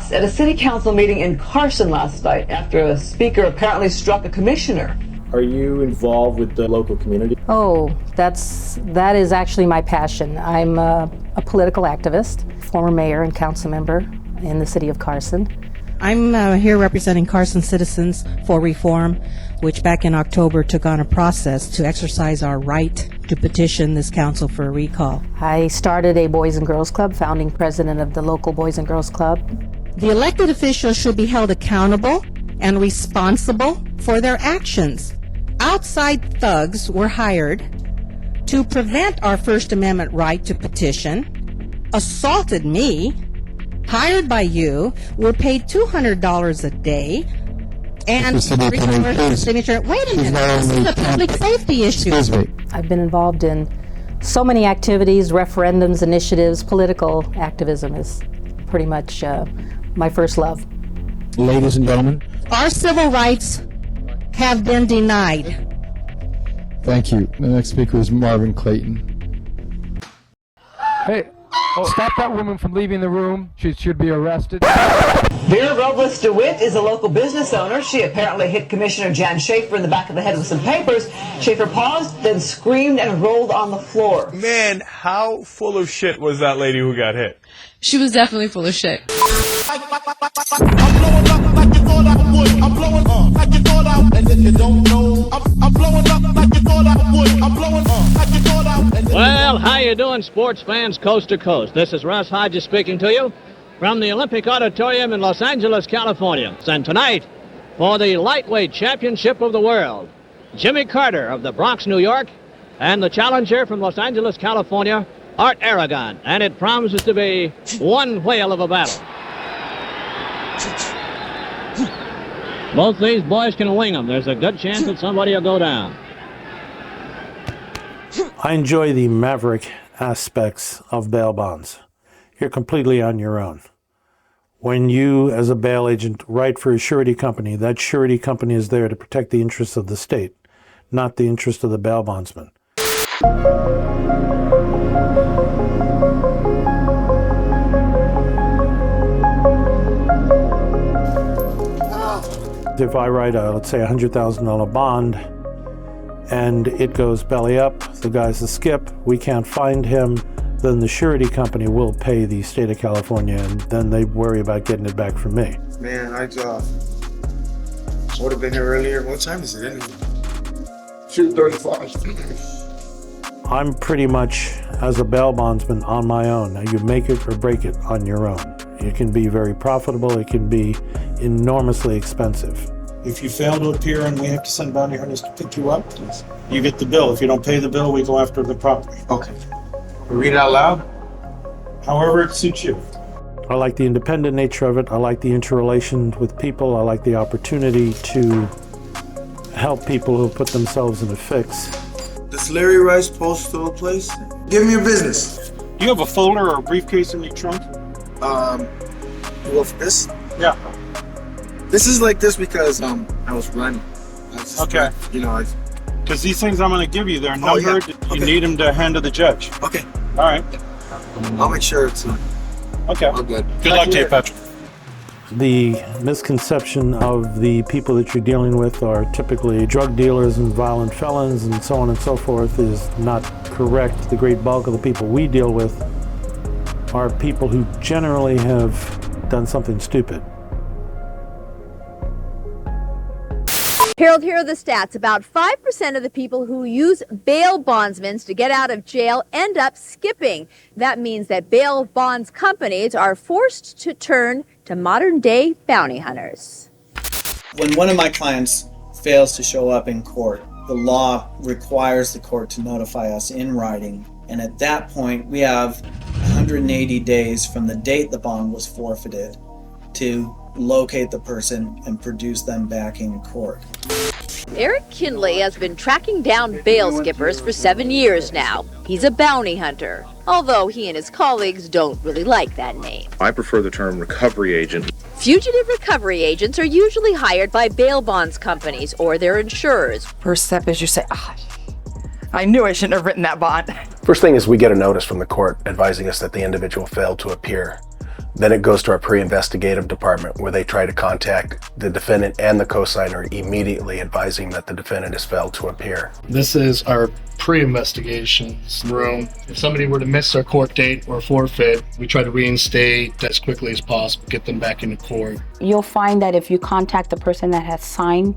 chaos at a city council meeting in Carson last night after a speaker apparently struck a commissioner. Are you involved with the local community? Oh, that is actually my passion. I'm a political activist, former mayor and council member in the city of Carson. I'm here representing Carson Citizens for Reform, which back in October took on a process to exercise our right to petition this council for a recall. I started a Boys and Girls Club, founding president of the local Boys and Girls Club. The elected officials should be held accountable and responsible for their actions. Outside thugs were hired to prevent our First Amendment right to petition, assaulted me, hired by you, were paid $200 a day, and required a signature. Wait a minute, this is a public safety issue. I've been involved in so many activities, referendums, initiatives. Political activism is pretty much my first love. Ladies and gentlemen. Our civil rights have been denied. Thank you. The next speaker is Marvin Clayton. Hey, stop that woman from leaving the room. She should be arrested. Vera Robles DeWitt is a local business owner. She apparently hit Commissioner Jan Schaefer in the back of the head with some papers. Schaefer paused, then screamed and rolled on the floor. Man, how full of shit was that lady who got hit? She was definitely full of shit. I'm blowing up like you thought I would. I'm blowing up like you thought I would. And if you don't know, I'm blowing up like you thought I would. I'm blowing up like you thought I would. Well, how you doing, sports fans coast to coast? This is Russ Hodges speaking to you from the Olympic Auditorium in Los Angeles, California. And tonight, for the lightweight championship of the world, Jimmy Carter of the Bronx, New York, and the challenger from Los Angeles, California, Art Aragon. And it promises to be one whale of a battle. Both these boys can wing them. There's a good chance that somebody will go down. I enjoy the maverick aspects of bail bonds. You're completely on your own. When you, as a bail agent, write for a surety company, that surety company is there to protect the interests of the state, not the interest of the bail bondsman. If I write let's say $100,000 bond, and it goes belly up, the guy's a skip, we can't find him, then the surety company will pay the state of California, and then they worry about getting it back from me. Man, I would have been here earlier. What time is it anyway? 2:35. I'm pretty much, as a bail bondsman, on my own. Now, you make it or break it on your own. It can be very profitable, it can be enormously expensive. If you fail to appear and we have to send bounty hunters to pick you up, you get the bill. If you don't pay the bill, we go after the property. Okay. Read it out loud? However it suits you. I like the independent nature of it. I like the interrelation with people. I like the opportunity to help people who put themselves in a fix. Does Larry Rice postal place? Give me your business. Do you have a folder or a briefcase in your trunk? You go for this? Yeah. This is like this because I was running. Okay. Because these things I'm going to give you, they're numbered. Yeah. Okay. You need them to hand to the judge. Okay. All right. I'll make sure it's okay. all good. Good luck to you, Patrick. The misconception of the people that you're dealing with are typically drug dealers and violent felons and so on and so forth is not correct. The great bulk of the people we deal with are people who generally have done something stupid. Harold, here are the stats. About 5% of the people who use bail bondsmen to get out of jail end up skipping. That means that bail bonds companies are forced to turn to modern-day bounty hunters. When one of my clients fails to show up in court, the law requires the court to notify us in writing. And at that point, we have 180 days from the date the bond was forfeited to locate the person and produce them back in court. Eric Kinley has been tracking down bail skippers for 7 years now. He's a bounty hunter, although he and his colleagues don't really like that name. I prefer the term recovery agent. Fugitive recovery agents are usually hired by bail bonds companies or their insurers. First step is you say, I knew I shouldn't have written that bond. First thing is we get a notice from the court advising us that the individual failed to appear. Then it goes to our pre-investigative department where they try to contact the defendant and the cosigner immediately, advising that the defendant has failed to appear. This is our pre-investigations room. If somebody were to miss their court date or forfeit, we try to reinstate as quickly as possible, get them back into court. You'll find that if you contact the person that has signed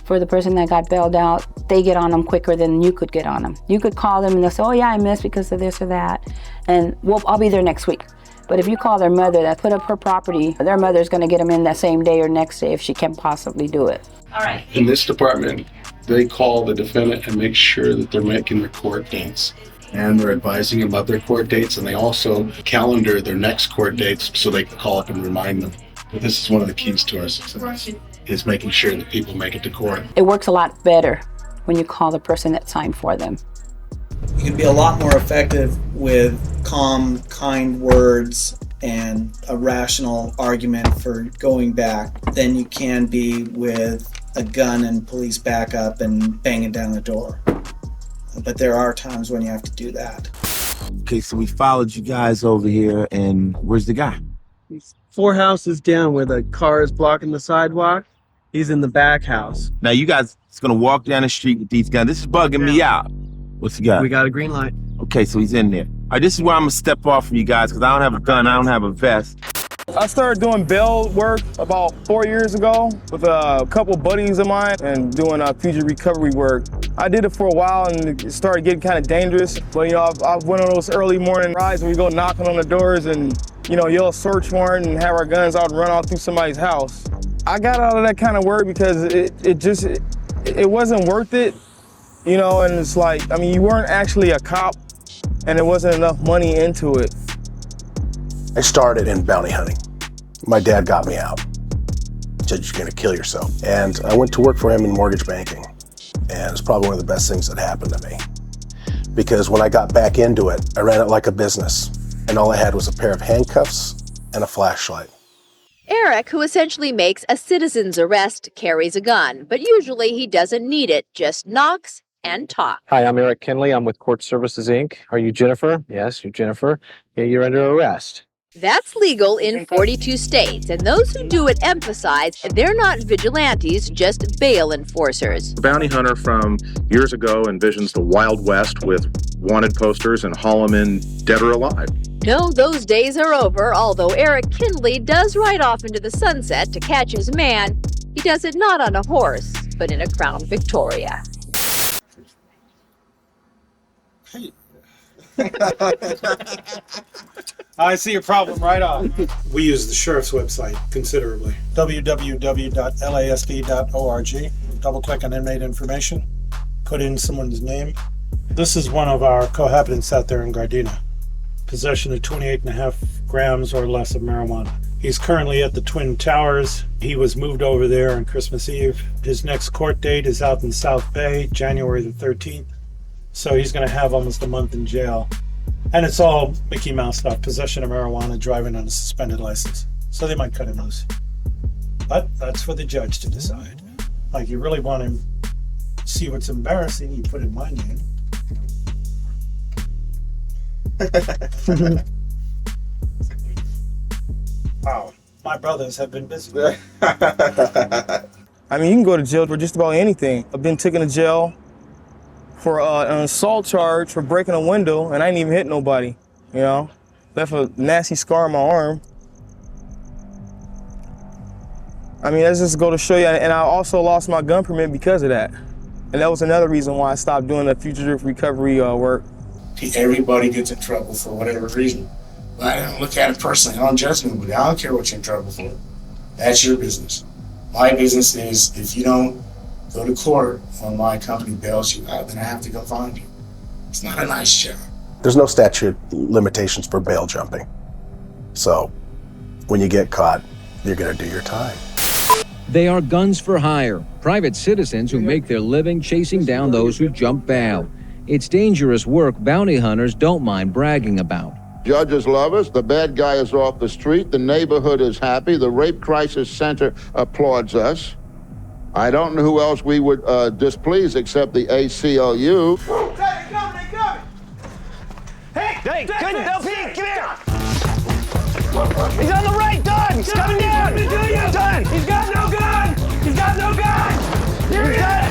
for the person that got bailed out, they get on them quicker than you could get on them. You could call them and they'll say, oh yeah, I missed because of this or that, and I'll be there next week. But if you call their mother that put up her property, their mother's going to get them in that same day or next day if she can possibly do it. All right. In this department, they call the defendant and make sure that they're making their court dates. And they're advising them about their court dates, and they also calendar their next court dates so they can call up and remind them. But this is one of the keys to our success, is making sure that people make it to court. It works a lot better when you call the person that signed for them. You can be a lot more effective with calm, kind words and a rational argument for going back than you can be with a gun and police backup and banging down the door. But there are times when you have to do that. Okay, so we followed you guys over here, and where's the guy? He's 4 houses down where the car is blocking the sidewalk. He's in the back house. Now you guys gonna walk down the street with these guns. This is bugging me out. What's he got? We got a green light. Okay, so he's in there. All right, this is where I'm gonna step off from you guys because I don't have a gun, I don't have a vest. I started doing bail work about 4 years ago with a couple buddies of mine and doing Fugitive Recovery work. I did it for a while and it started getting kind of dangerous. But you know, I went on those early morning rides where we go knocking on the doors and yell a search warrant and have our guns out and run out through somebody's house. I got out of that kind of work because it wasn't worth it. And it's like, you weren't actually a cop and there wasn't enough money into it. I started in bounty hunting. My dad got me out. Said you're gonna kill yourself. And I went to work for him in mortgage banking. And it's probably one of the best things that happened to me. Because when I got back into it, I ran it like a business. And all I had was a pair of handcuffs and a flashlight. Eric, who essentially makes a citizen's arrest, carries a gun, but usually he doesn't need it, just knocks and talks. Hi, I'm Eric Kinley. I'm with Court Services, Inc. Are you Jennifer? Yes, you're Jennifer. Yeah, you're under arrest. That's legal in 42 states, and those who do it emphasize they're not vigilantes, just bail enforcers. A bounty hunter from years ago envisions the Wild West with wanted posters and haul them in dead or alive. No, those days are over, although Eric Kinley does ride off into the sunset to catch his man. He does it not on a horse, but in a Crown Victoria. I see your problem right off. We use the sheriff's website considerably. www.lasd.org. Double-click on inmate information. Put in someone's name. This is one of our cohabitants out there in Gardena. Possession of 28.5 grams or less of marijuana. He's currently at the Twin Towers. He was moved over there on Christmas Eve. His next court date is out in South Bay, January the 13th. So he's going to have almost a month in jail. And it's all Mickey Mouse stuff, possession of marijuana, driving on a suspended license. So they might cut him loose. But that's for the judge to decide. Like, you really want to see what's embarrassing, you put in my name. Wow, my brothers have been busy. You can go to jail for just about anything. I've been taken to jail for an assault charge for breaking a window, and I didn't even hit nobody, Left a nasty scar on my arm. That's just go to show you, and I also lost my gun permit because of that. And that was another reason why I stopped doing the Fugitive Recovery work. Everybody gets in trouble for whatever reason. But I don't look at it personally. I don't judge anybody. I don't care what you're in trouble for. That's your business. My business is if you don't go to court or my company bails you out, then I have to go find you. It's not a nice job. There's no statute limitations for bail jumping. So when you get caught, you're gonna do your time. They are guns for hire, private citizens who make their living chasing down those who jump bail. It's dangerous work bounty hunters don't mind bragging about. Judges love us, the bad guy is off the street, the neighborhood is happy, the Rape Crisis Center applauds us. I don't know who else we would displease except the ACLU. Hey, good, LP, come here! He's on the right, done! He's coming down! Done! He's got no gun! He's got no gun! Here he is!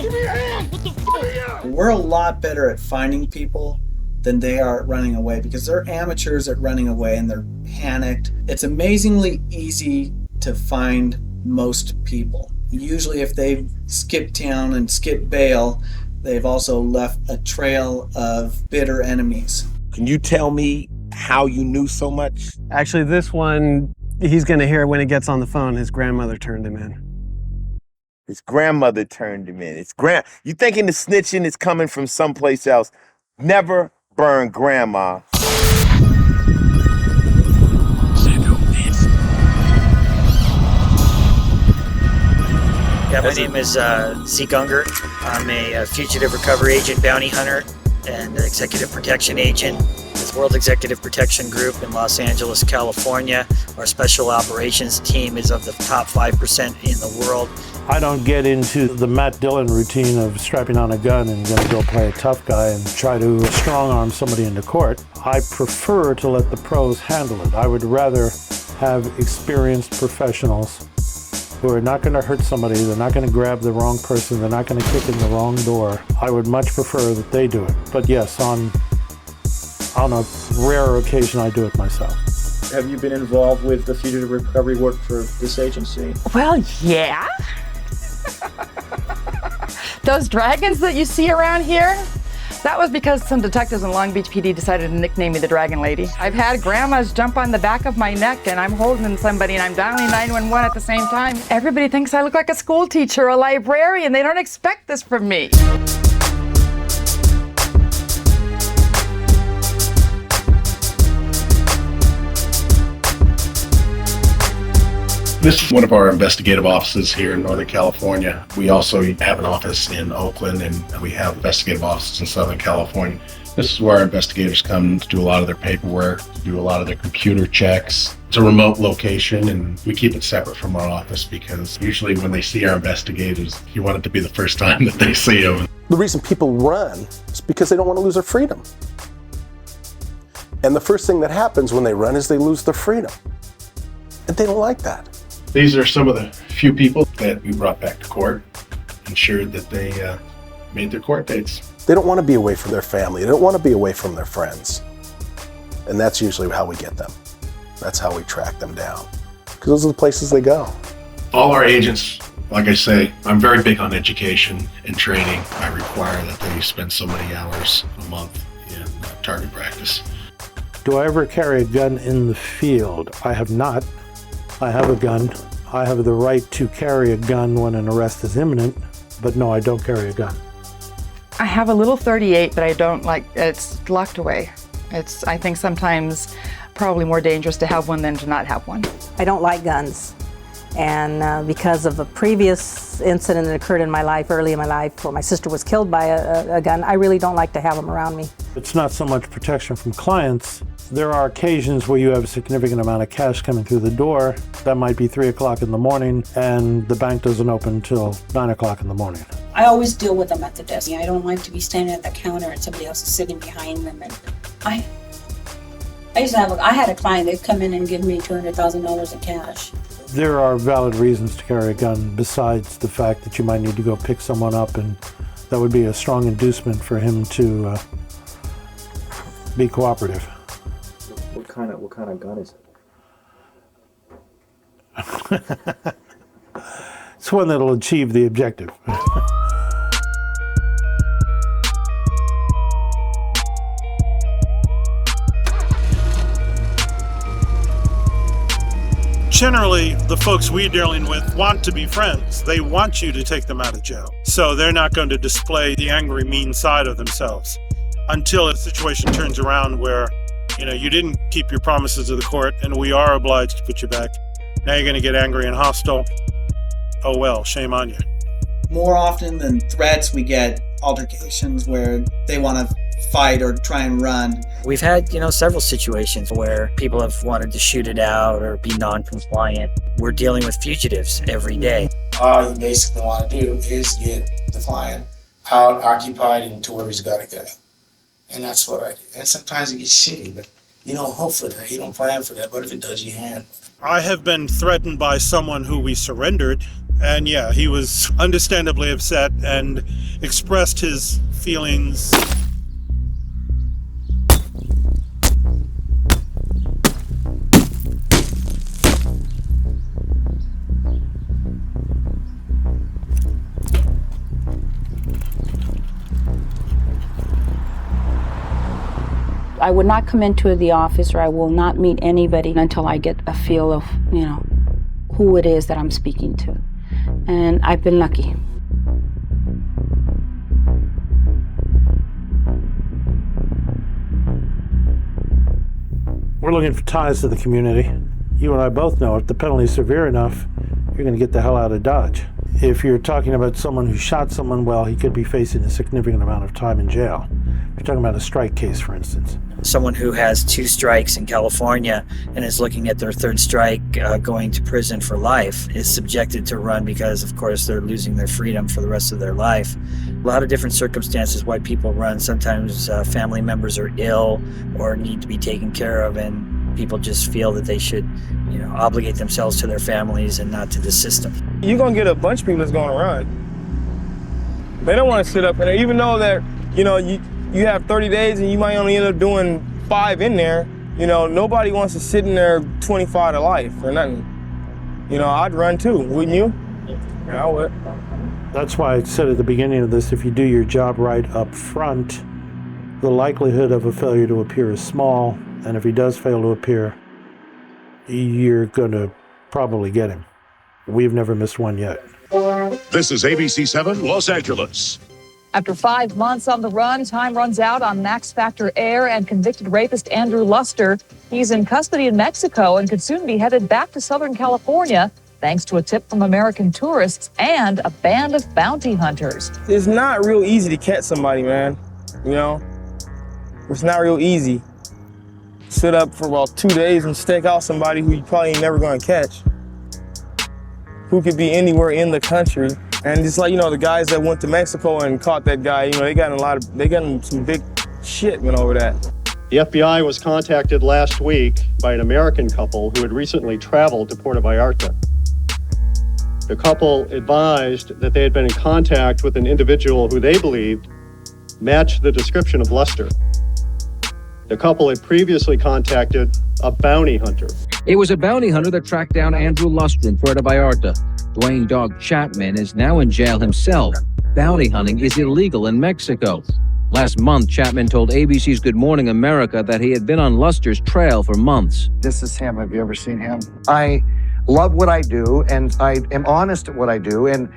Give me your hand! What the fuck are you? We're a lot better at finding people than they are at running away because they're amateurs at running away and they're panicked. It's amazingly easy to find most people. Usually if they've skipped town and skipped bail, they've also left a trail of bitter enemies. Can you tell me how you knew so much? Actually, this one, he's going to hear when he gets on the phone. His grandmother turned him in. His grandmother turned him in. You thinking the snitching is coming from someplace else? Never burn grandma. Yeah, my name is Zeke Unger. I'm a fugitive recovery agent, bounty hunter, and executive protection agent with World Executive Protection Group in Los Angeles, California. Our special operations team is of the top 5% in the world. I don't get into the Matt Dillon routine of strapping on a gun and gonna go play a tough guy and try to strong arm somebody into court. I prefer to let the pros handle it. I would rather have experienced professionals who are not gonna hurt somebody, they're not gonna grab the wrong person, they're not gonna kick in the wrong door. I would much prefer that they do it. But yes, on a rare occasion, I do it myself. Have you been involved with the fugitive recovery work for this agency? Well, yeah. Those dragons that you see around here, that was because some detectives in Long Beach PD decided to nickname me the Dragon Lady. I've had grandmas jump on the back of my neck and I'm holding somebody and I'm dialing 911 at the same time. Everybody thinks I look like a school teacher or a librarian. They don't expect this from me. This is one of our investigative offices here in Northern California. We also have an office in Oakland and we have investigative offices in Southern California. This is where our investigators come to do a lot of their paperwork, to do a lot of their computer checks. It's a remote location and we keep it separate from our office because usually when they see our investigators, you want it to be the first time that they see them. The reason people run is because they don't want to lose their freedom. And the first thing that happens when they run is they lose their freedom. And they don't like that. These are some of the few people that we brought back to court, ensured that they made their court dates. They don't want to be away from their family. They don't want to be away from their friends. And that's usually how we get them. That's how we track them down. Because those are the places they go. All our agents, like I say, I'm very big on education and training. I require that they spend so many hours a month in target practice. Do I ever carry a gun in the field? I have not. I have a gun. I have the right to carry a gun when an arrest is imminent, but no, I don't carry a gun. I have a little 38, but I don't it's locked away. It's, I think sometimes probably more dangerous to have one than to not have one. I don't like guns. And because of a previous incident that occurred in my life, early in my life, where my sister was killed by a gun, I really don't like to have them around me. It's not so much protection from clients. There are occasions where you have a significant amount of cash coming through the door. That might be 3 o'clock in the morning and the bank doesn't open until 9 o'clock in the morning. I always deal with them at the desk. I don't like to be standing at the counter and somebody else is sitting behind them. And I had a client that'd come in and give me $200,000 in cash. There are valid reasons to carry a gun besides the fact that you might need to go pick someone up, and that would be a strong inducement for him to be cooperative. What kind of gun is it? It's one that'll achieve the objective. Generally, the folks we're dealing with want to be friends. They want you to take them out of jail. So they're not going to display the angry, mean side of themselves until a situation turns around where, you didn't keep your promises to the court and we are obliged to put you back. Now you're going to get angry and hostile. Oh well, shame on you. More often than threats, we get altercations where they want to fight or try and run. We've had, several situations where people have wanted to shoot it out or be non-compliant. We're dealing with fugitives every day. All you basically want to do is get the client out, occupied, and to where he's got to go. And that's what I do. And sometimes it gets shitty, but you don't hope for that. You don't plan for that. But if it does, you handle it. I have been threatened by someone who we surrendered, and yeah, he was understandably upset and expressed his feelings. I would not come into the office, or I will not meet anybody until I get a feel of, who it is that I'm speaking to. And I've been lucky. We're looking for ties to the community. You and I both know if the penalty is severe enough, you're going to get the hell out of Dodge. If you're talking about someone who shot someone, well, he could be facing a significant amount of time in jail. If you're talking about a strike case, for instance. Someone who has 2 strikes in California and is looking at their 3rd strike going to prison for life is subjected to run because, of course, they're losing their freedom for the rest of their life. A lot of different circumstances why people run. Sometimes family members are ill or need to be taken care of, and people just feel that they should, obligate themselves to their families and not to the system. You're going to get a bunch of people that's going to run. They don't want to sit up in there, even though that, you have 30 days and you might only end up doing 5 in there. Nobody wants to sit in there 25 to life or nothing. I'd run too, wouldn't you? Yeah, I would. That's why I said at the beginning of this, if you do your job right up front, the likelihood of a failure to appear is small, and if he does fail to appear, you're going to probably get him. We've never missed one yet. This is ABC 7 Los Angeles. After 5 months on the run, time runs out on Max Factor heir and convicted rapist Andrew Luster. He's in custody in Mexico and could soon be headed back to Southern California, thanks to a tip from American tourists and a band of bounty hunters. It's not real easy to catch somebody, man. It's not real easy. Sit up for about 2 days and stake out somebody who you probably ain't never gonna catch. Who could be anywhere in the country. And just like, the guys that went to Mexico and caught that guy, they got in some big shit went over that. The FBI was contacted last week by an American couple who had recently traveled to Puerto Vallarta. The couple advised that they had been in contact with an individual who they believed matched the description of Luster. The couple had previously contacted a bounty hunter. It was a bounty hunter that tracked down Andrew Luster in Puerto Vallarta. Duane Dog Chapman is now in jail himself. Bounty hunting is illegal in Mexico. Last month, Chapman told ABC's Good Morning America that he had been on Luster's trail for months. This is him. Have you ever seen him? I love what I do, and I am honest at what I do, and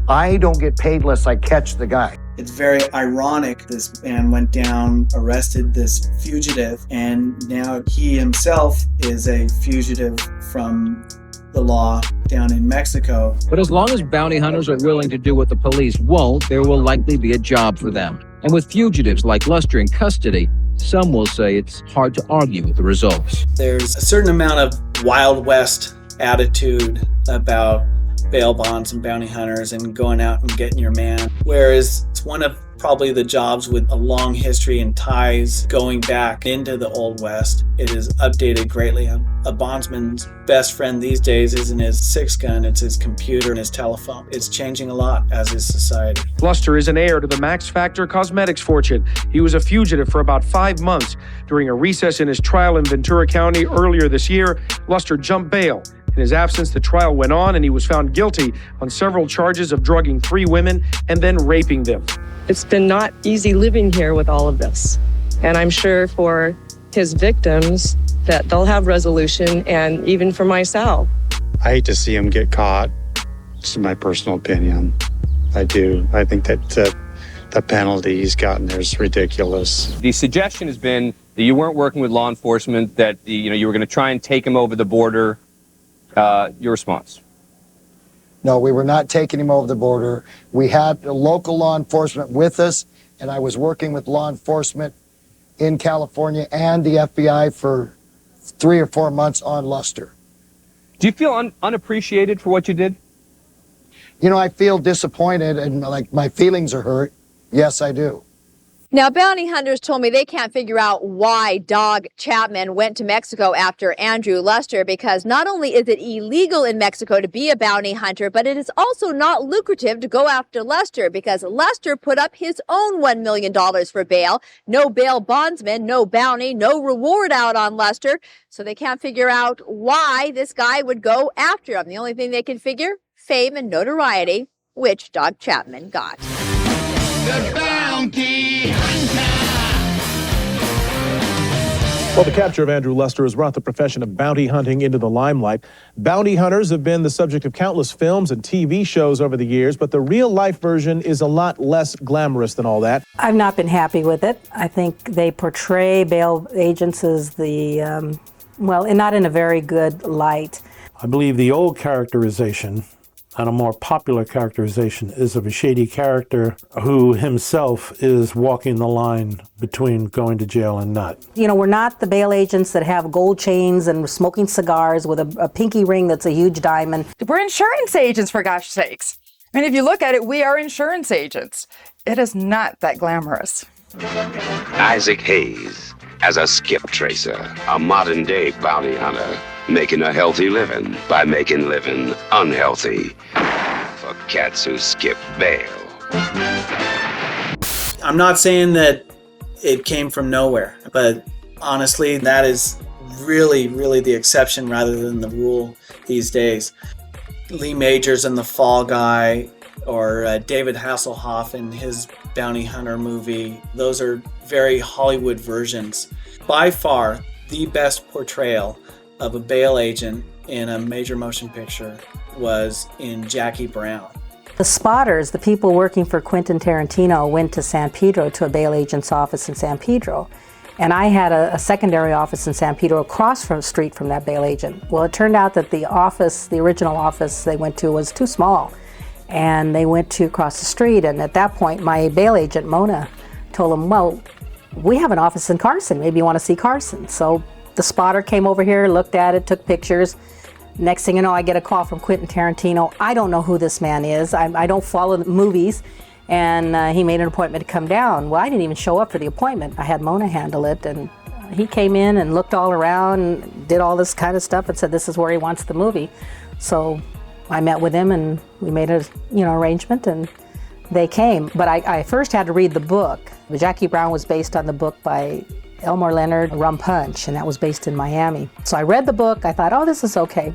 I don't get paid unless I catch the guy. It's very ironic. This man went down, arrested this fugitive, and now he himself is a fugitive from the law down in Mexico. But as long as bounty hunters are willing to do what the police won't, there will likely be a job for them. And with fugitives like Luster in custody, some will say it's hard to argue with the results. There's a certain amount of Wild West attitude about bail bonds and bounty hunters and going out and getting your man, whereas it's one of probably the jobs with a long history and ties going back into the Old West. It is updated greatly. A bondsman's best friend these days isn't his 6-gun, it's his computer and his telephone. It's changing a lot, as is society. Luster is an heir to the Max Factor cosmetics fortune. He was a fugitive for about 5 months. During a recess in his trial in Ventura County earlier this year, Luster jumped bail. In his absence, the trial went on and he was found guilty on several charges of drugging 3 women and then raping them. It's been not easy living here with all of this. And I'm sure for his victims that they'll have resolution, and even for myself. I hate to see him get caught. It's my personal opinion. I do. I think that the penalty he's gotten there is ridiculous. The suggestion has been that you weren't working with law enforcement, that you were going to try and take him over the border. Your response? No, we were not taking him over the border. We had local law enforcement with us, and I was working with law enforcement in California and the FBI for 3 or 4 months on Luster. Do you feel unappreciated for what you did? I feel disappointed and like my feelings are hurt. Yes, I do. Now, bounty hunters told me they can't figure out why Dog Chapman went to Mexico after Andrew Luster, because not only is it illegal in Mexico to be a bounty hunter, but it is also not lucrative to go after Luster, because Luster put up his own $1 million for bail. No bail bondsman, no bounty, no reward out on Luster. So they can't figure out why this guy would go after him. The only thing they can figure, fame and notoriety, which Dog Chapman got. The bounty hunter. Well, the capture of Andrew Luster has brought the profession of bounty hunting into the limelight. Bounty hunters have been the subject of countless films and TV shows over the years, but the real-life version is a lot less glamorous than all that. I've not been happy with it. I think they portray bail agents as the, well, not in a very good light. I believe the old characterization, and a more popular characterization, is of a shady character who himself is walking the line between going to jail and not. You know, we're not the bail agents that have gold chains and smoking cigars with a pinky ring that's a huge diamond. We're insurance agents, for gosh sakes. I mean, if you look at it, we are insurance agents. It is not that glamorous. Isaac Hayes as a skip tracer, a modern-day bounty hunter, making a healthy living by making living unhealthy for cats who skip bail. I'm not saying that it came from nowhere, but honestly, that is really, really the exception rather than the rule these days. Lee Majors in The Fall Guy, or David Hasselhoff in his Bounty Hunter movie, those are very Hollywood versions. By far, the best portrayal of a bail agent in a major motion picture was in Jackie Brown. The spotters, the people working for Quentin Tarantino, went to San Pedro, to a bail agent's office in San Pedro. And I had a secondary office in San Pedro across from the street from that bail agent. Well, it turned out that the office, the original office they went to, was too small. And they went to across the street, and at that point my bail agent, Mona, told them, well, we have an office in Carson, maybe you want to see Carson. So the spotter came over here, looked at it, took pictures. Next thing you know, I get a call from Quentin Tarantino. I don't know who this man is. I don't follow the movies. And he made an appointment to come down. Well, I didn't even show up for the appointment. I had Mona handle it, and he came in and looked all around and did all this kind of stuff and said this is where he wants the movie. So I met with him and we made a arrangement, and they came. But I first had to read the book. Jackie Brown was based on the book by Elmore Leonard, Rum Punch, and that was based in Miami. So I read the book, I thought, oh, this is okay.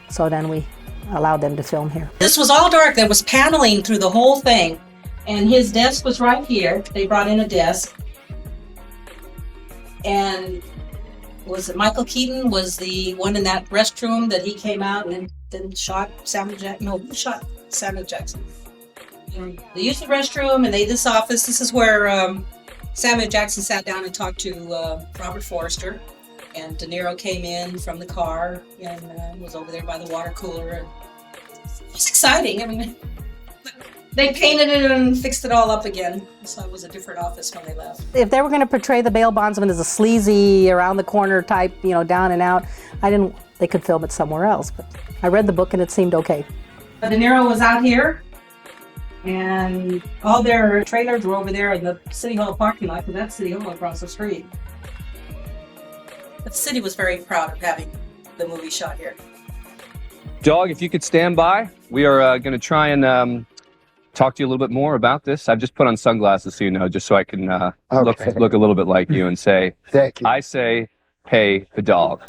So then we allowed them to film here. This was all dark. There was paneling through the whole thing. And his desk was right here. They brought in a desk. And was it Michael Keaton was the one in that restroom that he came out and then shot Samuel Jackson? No, who shot Samuel Jackson? They used the restroom and this office. This is where Samuel Jackson sat down and talked to Robert Forster. And DeNiro came in from the car and was over there by the water cooler. And it was exciting. I mean, they painted it and fixed it all up again. So it was a different office when they left. If they were going to portray the bail bondsman as a sleazy, around the corner type, down and out, they could film it somewhere else. But I read the book and it seemed okay. DeNiro was out here, and all their trailers were over there in the City Hall parking lot, because that's City Hall across the street. But the city was very proud of having the movie shot here. Dog, if you could stand by, we are going to try and talk to you a little bit more about this. I've just put on sunglasses, so you know, just so I can look a little bit like you and say, thank you. I say, pay the dog.